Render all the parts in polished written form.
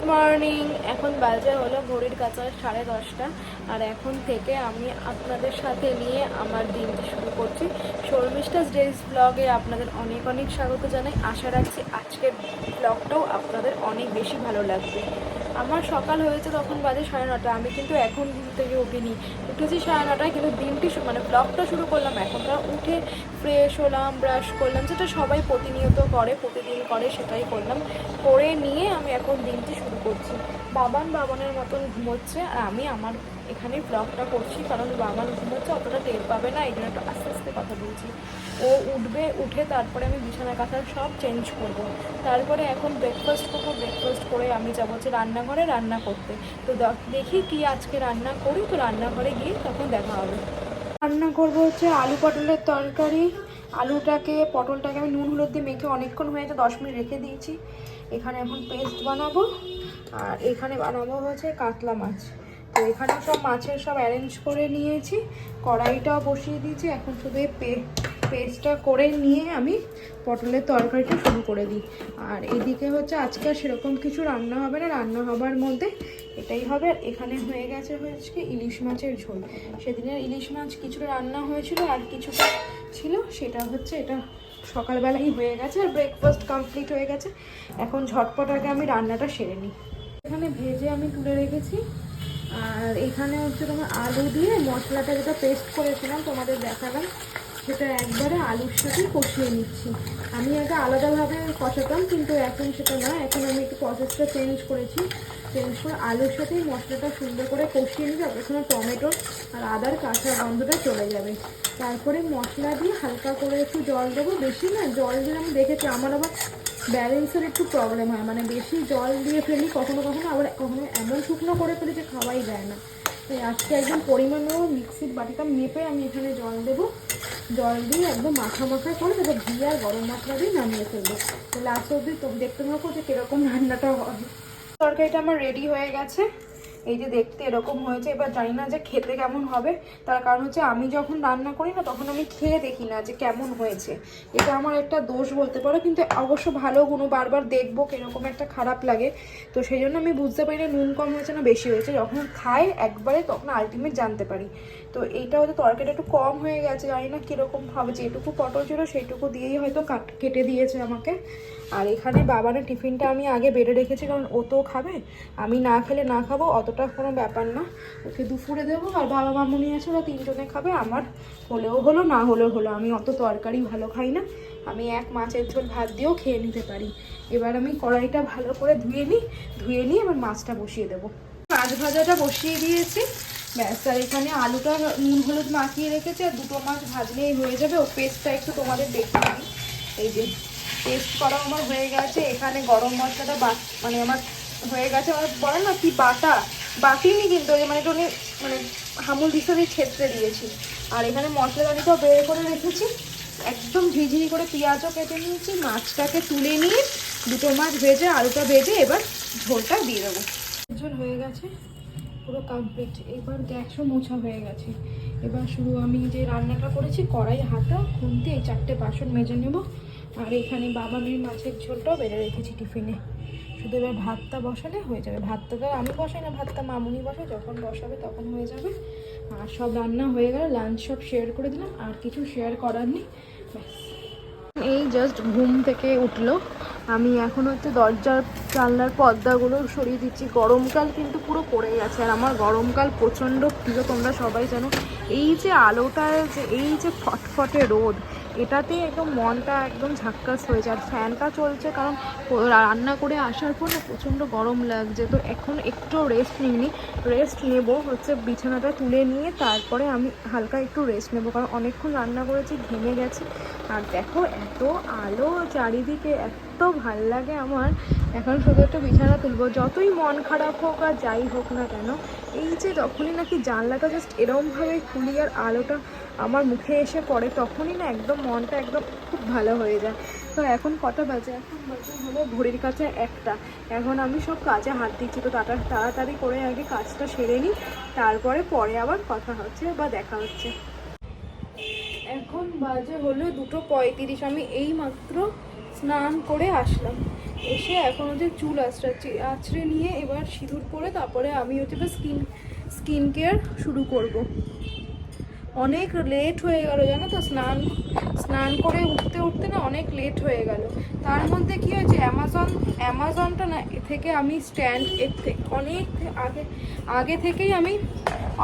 Morning. এখন বাজে হলো ঘড়ির কাছে 10:30, আর এখন থেকে আমি আপনাদের সাথে নিয়ে আমার দিনটি শুরু করছি। শর্মিষ্ঠাস ডেইজ ব্লগে আপনাদের অনেক অনেক স্বাগত জানাই। আশা রাখছি আজকের ব্লগটাও আপনাদের অনেক বেশি ভালো লাগবে। আমার সকাল হয়েছে তখন বাজে 9:30। আমি কিন্তু এখন ঘুম থেকে উঠিনি, উঠেছি 9:30, কিন্তু দিনটি মানে ব্লগটা শুরু করলাম এখন। কারণ উঠে ফ্রেশ হলাম, ব্রাশ করলাম, যেটা সবাই প্রতিনিয়ত করে, প্রতিদিন করে, সেটাই করলাম। করে নিয়ে আমি এখন দিনটি শুরু করছি। বাবানের মতন ঘুমোচ্ছে, আর আমি আমার এখানে ব্লগটা করছি, কারণ বাবান ঘুমোচ্ছে, অতটা টের পাবে না, এই জন্য একটু আস্তে আস্তে কথা বলছি। ও উঠবে, উঠে তারপরে আমি বিছানা কাঁথা সব চেঞ্জ করব। তারপরে এখন ব্রেকফাস্ট করবো, ব্রেকফাস্ট করে আমি যাবো হচ্ছে রান্নাঘরে রান্না করতে। তো দেখি কি আজকে রান্না করি, তো রান্নাঘরে গিয়ে তখন দেখা হবে। রান্না করবো হচ্ছে আলু পটলের তরকারি। পটলটাকে আমি নুন হলুদ দিয়ে মেখে অনেকক্ষণ হয়েছে, 10 মিনিট রেখে দিয়েছি। এখানে এখন পেস্ট বানাবো, আর এখানে বানাবো হচ্ছে কাতলা মাছ। তো এখানে সব মাছের সব অ্যারেঞ্জ করে নিয়েছি, কড়াইটাও বসিয়ে দিয়েছি। এখন শুধু এই পেস্টটা করে নিয়ে আমি পটলের তরকারিটা শুরু করে দিই। আর এদিকে হচ্ছে আজকে আর সেরকম কিছু রান্না হবে না, রান্না হবার মধ্যে এটাই হবে। আর এখানে হয়ে গেছে হচ্ছে ইলিশ মাছের ঝোল। সেদিনের ইলিশ মাছ কিছুটা রান্না হয়েছিল, আর কিছুটা ছিল, সেটা হচ্ছে এটা সকালবেলাই হয়ে গেছে। আর ব্রেকফাস্ট কমপ্লিট হয়ে গেছে। এখন ঝটপট আগে আমি রান্নাটা সেরে নিই। এখানে ভেজে আমি তুলে রেখেছি, আর এখানে হচ্ছে তোমার আলু দিয়ে মশলাটা যেটা পেস্ট করেছিলাম তোমাদের দেখালাম, সেটা একবারে আলুর সাথে কষিয়ে নিচ্ছি। আমি আগে আলাদাভাবে কষাতাম, কিন্তু এখন সেটা না, এখন আমি একটু প্রসেসটা চেঞ্জ করে আলুর সাথেই মশলাটা সুন্দর করে কষিয়ে নিয়ে যতক্ষণ টমেটো আর আদার কাঁচা গন্ধটা চলে যাবে। তারপরে মশলা দিয়ে হালকা করে একটু জল দেবো। বেশি না, জল দিলে আমি দেখেছি আমার আবার ব্যালেন্সের একটু প্রবলেম হয়, মানে বেশি জল দিয়ে ফেলি কখনো কখনো, আবার কখনো এমন শুকনো করে ফেলি যে খাওয়াই যায় না। তাই আজকে একদম পরিমাণ মতো মিক্সির বাটিটা মেপে আমি এখানে জল দেবো। জল দিয়ে একদম মাখা করে তারপর ঘি আর গরম মশলা দিয়ে নামিয়ে ফেলবো। তো লাস্ট অবধি দেখতে থাকো যে কীরকম রান্নাটা হয়। তরকারিটা আমার রেডি হয়ে গেছে, এই যে দেখতে এরকম হয়েছে। এবার জানি না যে খেতে কেমন হবে, তার কারণ হচ্ছে আমি যখন রান্না করি না তখন আমি খেয়ে দেখি না যে কেমন হয়েছে। এটা আমার একটা দোষ বলতে পারো, কিন্তু অবশ্য ভালো গুণ, বারবার দেখবো কিরকম একটা খারাপ লাগে। তো সেই জন্য আমি বুঝতে পারি না নুন কম হয়েছে না বেশি হয়েছে, যখন খাই একবারে তখন আলটিমেট জানতে পারি। তো এইটা হয়তো তরকারিটা একটু কম হয়ে গেছে, জানি না কীরকম হবে। যেটুকু পটল ছিল সেইটুকু দিয়েই হয়তো কেটে দিয়েছে আমাকে। আর এখানে বাবানের টিফিনটা আমি আগে বেড়ে রেখেছি, কারণ ও তো খাবে, আমি না খেলে না খাবো অতটা কোনো ব্যাপার না। ওকে দুপুরে দেবো, আর বাবা মামুনি আছে, ওরা 3জনে খাবে। আমার হলেও হলো, না হলেও হলো, আমি অত তরকারি ভালো খাই না, আমি এক মাছের ঝোল ভাত দিয়েও খেয়ে নিতে পারি। এবার আমি কড়াইটা ভালো করে ধুয়ে নিয়ে এবার মাছটা বসিয়ে দেবো। মাছ ভাজাটা বসিয়ে দিয়েছি, ব্যাস। আর এখানে আলুটা নুন হলুদ মাখিয়ে রেখেছি, আর দুটো মাছ ভাজলেই হয়ে যাবে। ও পেস্টটা একটু তোমাদের দেখতে দিই, এই যে পেস্ট করা আমার হয়ে গেছে। এখানে গরম মশলাটা মানে আমার হয়ে গেছে। আমার বলে না কি বাটিনি, কিন্তু মানে একটু মানে হামুল দিশারি ছেঁচড়ে দিয়েছি। আর এখানে মশলাদানিটাও বের করে রেখেছি, একদম ঝিঝিরি করে পেঁয়াজও কেটে নিয়েছি। মাছটাকে তুলে নিয়ে দুটো মাছ ভেজে আলুটা ভেজে এবার ঝোলটা দিয়ে দেবো। ঝোল হয়ে গেছে পুরো কমপ্লিট। এবার গ্যাসও মোছা হয়ে গেছে। এবার শুধু আমি যে রান্নাটা করেছি, কড়াই, হাতা, খুন্তি, এই 4টে বাসন মেজে নেব। আর এখানে বাবানের মাছের ঝোলটাও বেড়ে রেখেছি টিফিনে। শুধু এবার ভাতটা বসালে হয়ে যাবে। ভাতটা তো আমি বসাই না, ভাতটা মামুনি বসাই, যখন বসাবে তখন হয়ে যাবে। আর সব রান্না হয়ে গেল, লাঞ্চ সব শেয়ার করে দিলাম, আর কিছু শেয়ার করার নেই, ব্যাস। এই জাস্ট ঘুম থেকে উঠলো, আমি এখন হচ্ছে দরজার জানলার পর্দাগুলো সরিয়ে দিচ্ছি। গরমকাল কিন্তু পুরো পড়ে গেছে, আর আমার গরমকাল প্রচণ্ড প্রিয়, তোমরা সবাই জানো। এই যে আলোটায় যে এই যে ফটফটে রোদ, এটাতে একদম মনটা একদম ঝাক্কাস হয়ে যায়। আর ফ্যানটা চলছে, কারণ রান্না করে আসার পর না প্রচণ্ড গরম লাগছে। তো এখন একটু রেস্ট নেবো হচ্ছে, বিছানাটা তুলে নিয়ে তারপরে আমি হালকা একটু রেস্ট নেবো, কারণ অনেকক্ষণ রান্না করেছি, ঘেমে গেছি। আর দেখো এত আলো চারিদিকে, এত ভাল লাগে আমার। এখন শুধু একটা বিছানা তুলবো, যতই মন খারাপ হোক আর যাই হোক না কেন, এই যে যখনই নাকি জানলাটা জাস্ট এরমভাবে খুলি আর আলোটা আমার মুখে এসে পড়ে, তখনই না একদম মনটা একদম খুব ভালো হয়ে যায়। তো এখন কটা বাজে? এখন বাজে হলো ঘড়ির কাছে 1টা। এখন আমি সব কাজে হাত দিচ্ছি, তো তাড়াতাড়ি করে আগে কাজটা সেরে নিই, তারপরে আবার কথা হচ্ছে বা দেখা হচ্ছে। এখন বাজে হলো 2:35। আমি এই মাত্র স্নান করে আসলাম। এসে এখন হচ্ছে চুল আঁচড়ে নিয়ে এবার সিঁদুর পরে তারপরে আমি হচ্ছে স্কিন কেয়ার শুরু করব। অনেক লেট হয়ে গেল জানো তো, স্নান করে উঠতে না অনেক লেট হয়ে গেল। তার মধ্যে কি হয়েছে, অ্যামাজনটা না থেকে আমি স্ট্যান্ড এর থেকে অনেক আগে থেকেই আমি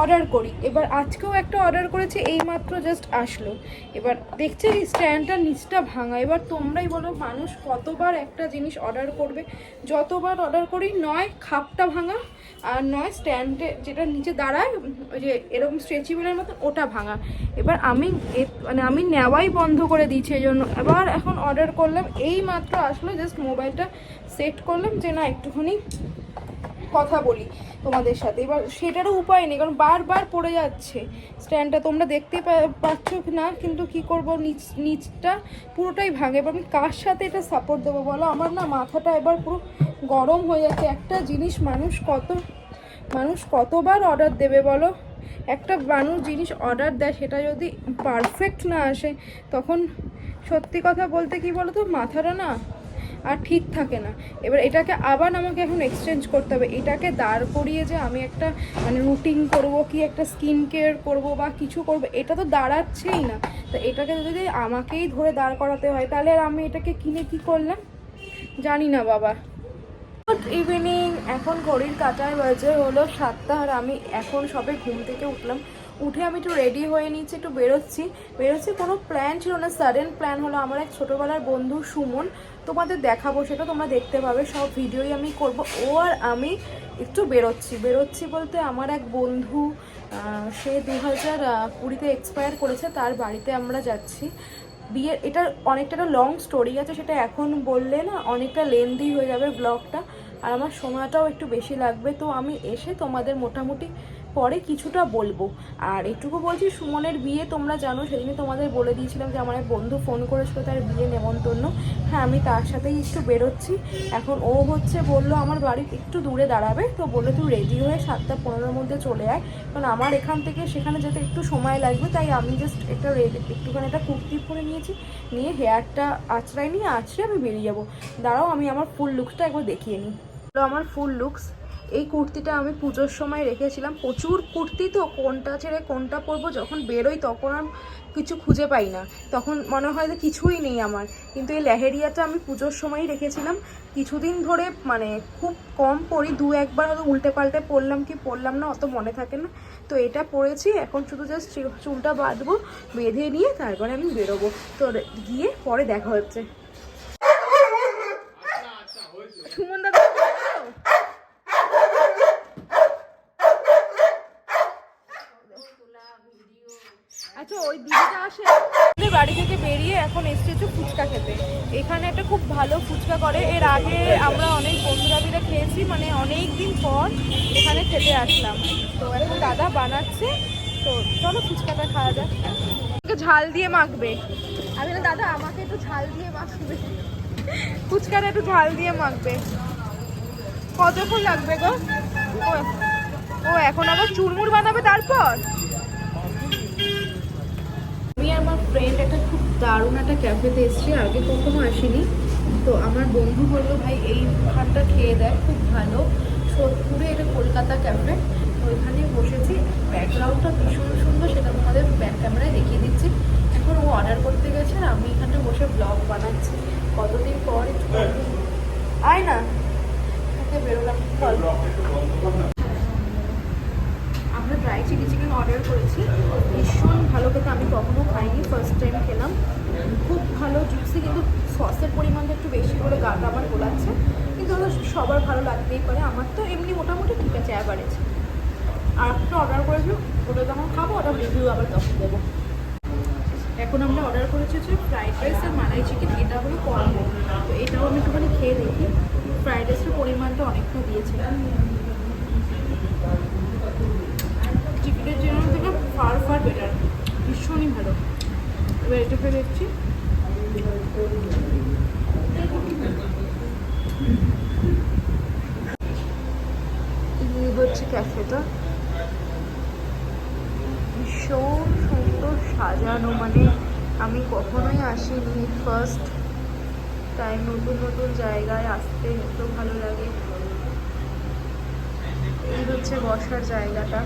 অর্ডার করি। এবার আজকেও একটা অর্ডার করেছি, এইমাত্র জাস্ট আসলো। এবার দেখছি এই স্ট্যান্ডটার নিচটা ভাঙা। এবার তোমরাই বলো মানুষ কতবার একটা জিনিস অর্ডার করবে, যতবার অর্ডার করি নয় খাপটা ভাঙা আর নয় স্ট্যান্ডে যেটা নিচে দাঁড়ায় ওই যে এরকম স্ট্রেচেবলের মতো ওটা ভাঙা। এবার আমি নেওয়াই বন্ধ করে দিয়েছি এই জন্য। এবার এখন অর্ডার করলাম, এই মাত্র আসলো, জাস্ট মোবাইলটা সেট করলাম যে না একটুখানি কথা বলি তোমাদের সাথে। এবার সেটারও উপায় নেই, কারণ বারবার পড়ে যাচ্ছে স্ট্যান্ডটা, তোমরা দেখতে পাচ্ছ না, কিন্তু কি করব নিচটা পুরোটাই ভাঙে। এবার আমি কার সাথে এটা সাপোর্ট দেবো বলো? আমার না মাথাটা এবার পুরো গরম হয়ে যাচ্ছে। একটা জিনিস মানুষ কতবার অর্ডার দেবে বলো? একটা মানুষ জিনিস অর্ডার দেয়, সেটা যদি পারফেক্ট না আসে তখন সত্যি কথা বলতে কি বলো তো, মাথাটা না আর ঠিক থাকে না। এবার এটাকে আবার আমাকে এখন এক্সচেঞ্জ করতে হবে। এটাকে দাঁড় করিয়ে যে আমি একটা রুটিন করব কি একটা স্কিন কেয়ার করবো বা কিছু করব, এটা তো দাঁড়াচ্ছেই না। তো এটাকে যদি আমাকেই ধরে দাঁড় করাতে হয় তাহলে আর আমি এটাকে কিনে কি করলাম জানি না বাবা। গুড ইভিনিং, এখন ঘড়ির কাঁটায় বাজে হলো 7টা আর আমি এখন সবে ঘুম থেকে উঠলাম। উঠে আমি একটু রেডি হয়ে নিচ্ছি, একটু বেরোচ্ছি। কোনো প্ল্যান ছিল না, সাডেন প্ল্যান হলো। আমার এক ছোটোবেলার বন্ধু সুমন, তোমাদের দেখাবো, সেটা তোমরা দেখতে পাবে, সব ভিডিওই আমি করব। ও আর আমি একটু বেরোচ্ছি বলতে আমার এক বন্ধু, সে 2020-তে এক্সপায়ার করেছে, তার বাড়িতে আমরা যাচ্ছি। বিয়ের এটা অনেকটা লং স্টোরি আছে, সেটা এখন বললে না অনেকটা লেন্দি হয়ে যাবে ব্লগটা, আর আমার সময়টাও একটু বেশি লাগবে। তো আমি এসে তোমাদের মোটামুটি পরে কিছুটা বলবো। আর এটুকু বলছি, সুমনের বিয়ে তোমরা জানো, সেদিনই তোমাদের বলে দিয়েছিলাম যে আমার এক বন্ধু ফোন করেছিল তার বিয়ে নেমন্তন্ন। হ্যাঁ, আমি তার সাথেই একটু বেরোচ্ছি এখন। ও বললো আমার বাড়ি একটু দূরে দাঁড়াবে, তো বললো তুই রেডি হয়ে 7টা 15-র মধ্যে চলে আয়, কারণ আমার এখান থেকে সেখানে যেতে একটু সময় লাগবে। তাই আমি জাস্ট একটুখানি একটা কুর্তি পরে নিয়ে হেয়ারটা আঁচড়াই নিয়ে আমি বেরিয়ে যাবো। দাঁড়াও আমি আমার ফুল লুকসটা একবার দেখিয়ে নিই। আমার ফুল লুকস, এই কুর্তিটা আমি পুজোর সময় রেখেছিলাম। প্রচুর কুর্তি, তো কোনটা ছেড়ে কোনটা পরবো, যখন বেরোই তখন আর কিছু খুঁজে পাই না, তখন মনে হয় যে কিছুই নেই আমার। কিন্তু এই লেহেরিয়াটা আমি পুজোর সময়ই রেখেছিলাম। কিছুদিন ধরে খুব কম পরি, 2-1বার হয়তো উল্টে পাল্টে পরলাম না, অত মনে থাকে না। তো এটা পরেছি, এখন শুধু জাস্ট চুলটা বাঁধবো, বেঁধে নিয়ে তারপরে আমি বেরোবো। তো গিয়ে পরে দেখা হচ্ছে। সুমন দাদা, আচ্ছা ওই দিদিটা আসে বাড়ি থেকে বেরিয়ে এখন এসছে একটু ফুচকা খেতে। এখানে একটা খুব ভালো ফুচকা করে, এর আগে আমরা অনেক বন্ধুরা মিলে খেয়েছি, অনেক দিন পর এখানে খেতে আসলাম। তো এখন দাদা বানাচ্ছে, তো চলো ফুচকাটা খাওয়া যাক। ঝাল দিয়ে মাখবে, আমি না দাদা আমাকে একটু ঝাল দিয়ে মাখবে, ফুচকাটা একটু ঝাল দিয়ে মাখবে। কতক্ষণ লাগবে গো? ও এখন আবার চুরমুর বানাবে তারপর। আমি আমার ফ্রেন্ড একটা খুব দারুণ একটা ক্যাফেতে এসেছি, আগে কখনো আসিনি। তো আমার বন্ধু বললো ভাই এই খানটা খেয়ে দেয়, খুব ভালো, সোদপুরে, এটা কলকাতা ক্যাফে। তো এখানে বসেছি, ব্যাকগ্রাউন্ডটা ভীষণ সুন্দর, সেটা তোমাদের ব্যাক ক্যামেরায় দেখিয়ে দিচ্ছি। এখন ও অর্ডার করতে গেছে আর আমি এখানে বসে ব্লগ বানাচ্ছি। কতদিন পর আয় না বেরোলাম। আমরা ড্রাই চিকেন অর্ডার করেছি, ভীষণ ভালো খেতে, আমি কখনো খাইনি, ফার্স্ট টাইম খেলাম। খুব ভালো জুসি, কিন্তু সসের পরিমাণটা একটু বেশি করে গাটা আমার গোলাচ্ছে, কিন্তু সবার ভালো লাগতেই পারে। আমার তো এমনি মোটামুটি ঠিক আছে, অ্যাভারেজ। আর একটা অর্ডার করেছি, ওটা যখন খাবো ওটা রিভিউ আবার তখন দেবো। এখন আমরা অর্ডার করেছি হচ্ছে ফ্রাইড রাইস আর মালাই চিকেন, এটা হলো কম্বো। তো এটাও আমি একটুখানি খেয়ে দেখি। ফ্রাইড রাইসের পরিমাণটা অনেকটা দিয়েছে, চিকেনের জন্য থেকে ফার বেটার, ভীষণই ভালো। এবার এটা ফেলে দেখছি, হচ্ছে ক্যাফেটা ভীষণ সুন্দর সাজানো, আমি কখনোই আসিনি, ফার্স্ট তাই নতুন নতুন জায়গায় আসতে এত ভালো লাগে। এই হচ্ছে বসার জায়গাটা।